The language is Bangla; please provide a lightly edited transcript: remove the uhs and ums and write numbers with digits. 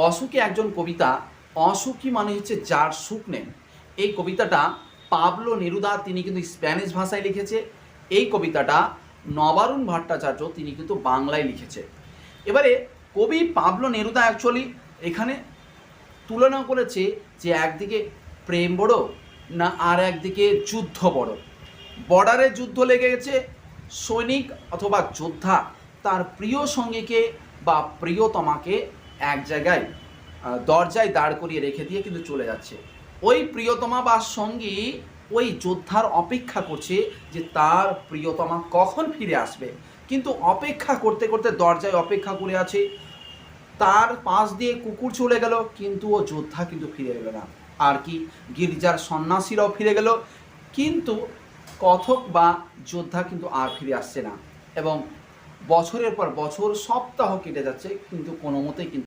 অসুখী একজন কবিতা। অসুখী মানে হচ্ছে যার সুখ নেই। এই কবিতাটা পাবলো নেরুদা তিনি কিন্তু স্প্যানিশ ভাষায় লিখেছে। এই কবিতাটা নবারুণ ভট্টাচার্য তিনি কিন্তু বাংলায় লিখেছে। এবারে কবি পাবলো নেরুদা অ্যাকচুয়ালি এখানে তুলনা করেছে যে একদিকে প্রেম বড় না আর একদিকে যুদ্ধ বড়। বর্ডারে যুদ্ধ লেগে গেছে, সৈনিক অথবা যোদ্ধা তার প্রিয় সঙ্গীকে বা প্রিয়তমাকে এক জায়গায় দরজায় দাঁড় করিয়ে রেখে দিয়ে কিন্তু চলে যাচ্ছে। ওই প্রিয়তমা বা সঙ্গী ওই যোদ্ধার অপেক্ষা করছে যে তার প্রিয়তমা কখন ফিরে আসবে, কিন্তু অপেক্ষা করতে করতে দরজায় অপেক্ষা করে আছে। তার পাশ দিয়ে কুকুর চলে গেল কিন্তু ও যোদ্ধা কিন্তু ফিরে এলো না। আর কি গির্জার সন্ন্যাসীরাও ফিরে গেল কিন্তু কথক বা যোদ্ধা কিন্তু আর ফিরে আসছে না। এবং বছরের পর বছর সপ্তাহ কেটে যাচ্ছে কিন্তু কোনো মতেই কিন্তু